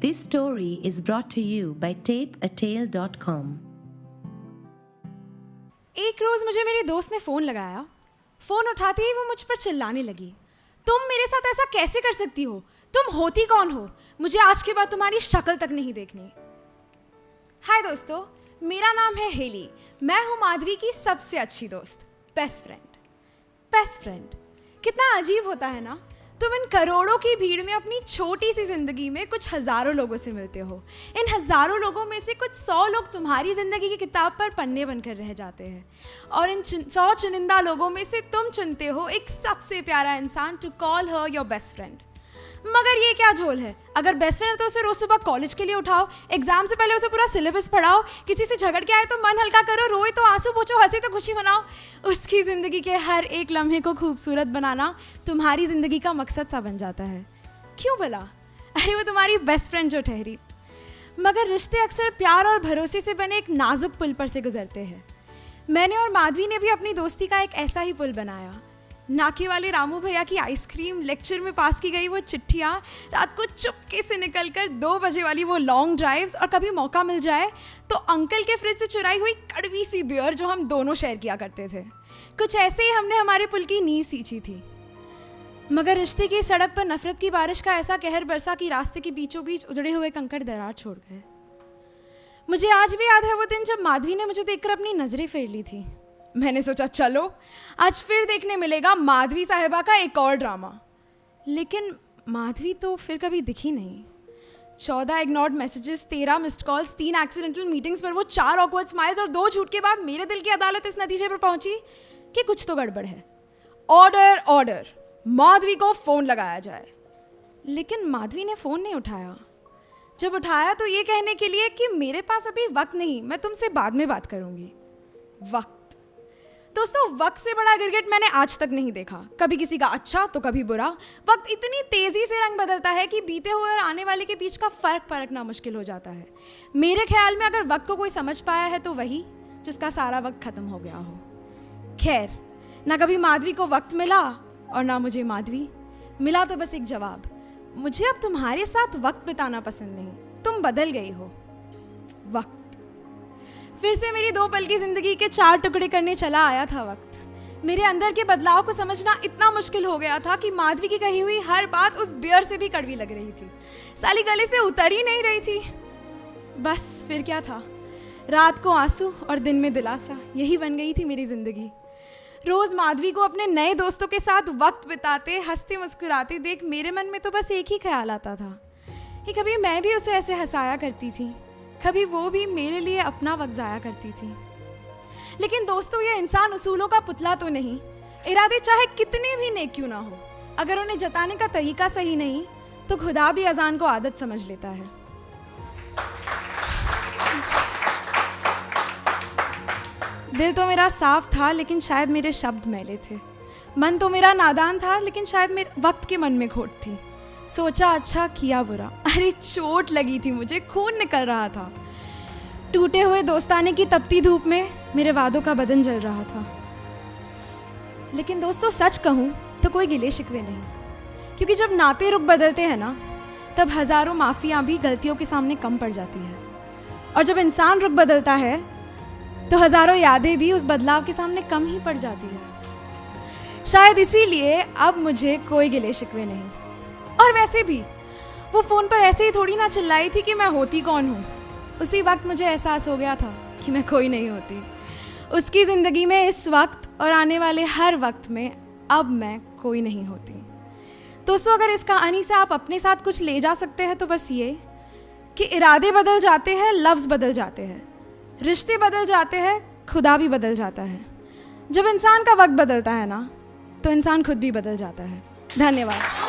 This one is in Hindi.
This story is brought to you by tapeatale.com. एक रोज़ मुझे मेरी दोस्त ने फ़ोन लगाया। फ़ोन उठाते ही वो मुझ पर चिल्लाने लगी, तुम मेरे साथ ऐसा कैसे कर सकती हो? तुम होती कौन हो? मुझे आज के बाद तुम्हारी शक्ल तक नहीं देखनी। हाय दोस्तों, मेरा नाम है हेली। मैं हूँ माधवी की सबसे अच्छी दोस्त, बेस्ट फ्रेंड। बेस्ट फ्रेंड कितना अजीब होता है ना। तुम इन करोड़ों की भीड़ में अपनी छोटी सी जिंदगी में कुछ हज़ारों लोगों से मिलते हो। इन हज़ारों लोगों में से कुछ 100 लोग तुम्हारी ज़िंदगी की किताब पर पन्ने बनकर रह जाते हैं, और इन 100 चुनिंदा लोगों में से तुम चुनते हो एक सबसे प्यारा इंसान to call her your best friend. मगर ये क्या झोल है? अगर बेस्ट फ्रेंड है तो उसे रोज़ सुबह कॉलेज के लिए उठाओ, एग्जाम से पहले उसे पूरा सिलेबस पढ़ाओ, किसी से झगड़ के आए तो मन हल्का करो, रोए तो आंसू पोंछो, हंसे तो खुशी मनाओ। उसकी ज़िंदगी के हर एक लम्हे को खूबसूरत बनाना तुम्हारी ज़िंदगी का मकसद सा बन जाता है। क्यों भला? अरे वो तुम्हारी बेस्ट फ्रेंड जो ठहरी। मगर रिश्ते अक्सर प्यार और भरोसे से बने एक नाजुक पुल पर से गुजरते हैं। मैंने और माधवी ने भी अपनी दोस्ती का एक ऐसा ही पुल बनाया। नाके वाले रामू भैया की आइसक्रीम, लेक्चर में पास की गई वो चिट्ठियाँ, रात को चुपके से निकलकर 2 बजे वाली वो लॉन्ग ड्राइव्स, और कभी मौका मिल जाए तो अंकल के फ्रिज से चुराई हुई कड़वी सी बियर जो हम दोनों शेयर किया करते थे। कुछ ऐसे ही हमने हमारे पुल की नींव सींची थी। मगर रिश्ते की सड़क पर नफरत की बारिश का ऐसा कहर बरसा कि रास्ते के बीचों बीच उधड़े हुए कंकड़ दरार छोड़ गए। मुझे आज भी याद है वो दिन जब माधवी ने मुझे देखकर अपनी नज़रें फेर ली थी। मैंने सोचा चलो आज फिर देखने मिलेगा माधवी साहिबा का एक और ड्रामा। लेकिन माधवी तो फिर कभी दिखी नहीं। 14 ignored messages, 13 missed calls, 3 accidental meetings पर वो 4 ऑकवर्ड स्माइल्स और 2 झूठ के बाद मेरे दिल की अदालत इस नतीजे पर पहुंची कि कुछ तो गड़बड़ है। ऑर्डर ऑर्डर, माधवी को फ़ोन लगाया जाए। लेकिन माधवी ने फ़ोन नहीं उठाया। जब उठाया तो ये कहने के लिए कि मेरे पास अभी वक्त नहीं, मैं तुमसे बाद में बात करूँगी। वक्त दोस्तों, वक्त से बड़ा गिरगिट मैंने आज तक नहीं देखा। कभी किसी का अच्छा तो कभी बुरा। वक्त इतनी तेज़ी से रंग बदलता है कि बीते हुए और आने वाले के बीच का फ़र्क परखना मुश्किल हो जाता है। मेरे ख्याल में अगर वक्त को कोई समझ पाया है तो वही जिसका सारा वक्त ख़त्म हो गया हो। खैर, ना कभी माधवी को वक्त मिला और ना मुझे माधवी। मिला तो बस एक जवाब, मुझे अब तुम्हारे साथ वक्त बिताना पसंद नहीं, तुम बदल गई हो। वक्त फिर से मेरी 2 पल की ज़िंदगी के 4 टुकड़े करने चला आया था। वक्त मेरे अंदर के बदलाव को समझना इतना मुश्किल हो गया था कि माधवी की कही हुई हर बात उस बियर से भी कड़वी लग रही थी। साली गले से उतर ही नहीं रही थी। बस फिर क्या था? रात को आंसू और दिन में दिलासा, यही बन गई थी मेरी ज़िंदगी। रोज़ माधवी को अपने नए दोस्तों के साथ वक्त बिताते, हंसते मुस्कुराते देख मेरे मन में तो बस एक ही ख्याल आता था कि कभी मैं भी उसे ऐसे हंसाया करती थी, कभी वो भी मेरे लिए अपना वक्त ज़ाया करती थी। लेकिन दोस्तों, ये इंसान उसूलों का पुतला तो नहीं। इरादे चाहे कितने भी नेक क्यों ना हो, अगर उन्हें जताने का तरीका सही नहीं तो खुदा भी अजान को आदत समझ लेता है। दिल तो मेरा साफ था लेकिन शायद मेरे शब्द मैले थे। मन तो मेरा नादान था लेकिन शायद मेरे वक्त के मन में खोट थी। सोचा अच्छा किया बुरा। अरे चोट लगी थी मुझे, खून निकल रहा था। टूटे हुए दोस्ताने की तपती धूप में मेरे वादों का बदन जल रहा था। लेकिन दोस्तों, सच कहूँ तो कोई गिले शिकवे नहीं, क्योंकि जब नाते रुख बदलते हैं ना, तब हज़ारों माफ़ियाँ भी गलतियों के सामने कम पड़ जाती हैं। और जब इंसान रुख बदलता है तो हज़ारों यादें भी उस बदलाव के सामने कम ही पड़ जाती है। शायद इसीलिए अब मुझे कोई गिले शिकवे नहीं। और वैसे भी वो फ़ोन पर ऐसे ही थोड़ी ना चिल्लाई थी कि मैं होती कौन हूँ। उसी वक्त मुझे एहसास हो गया था कि मैं कोई नहीं होती। उसकी ज़िंदगी में इस वक्त और आने वाले हर वक्त में अब मैं कोई नहीं होती। दोस्तों, अगर इस कहानी से आप अपने साथ कुछ ले जा सकते हैं तो बस ये कि इरादे बदल जाते हैं, लफ्ज़ बदल जाते हैं, रिश्ते बदल जाते हैं, खुदा भी बदल जाता है। जब इंसान का वक्त बदलता है ना, तो इंसान खुद भी बदल जाता है। धन्यवाद।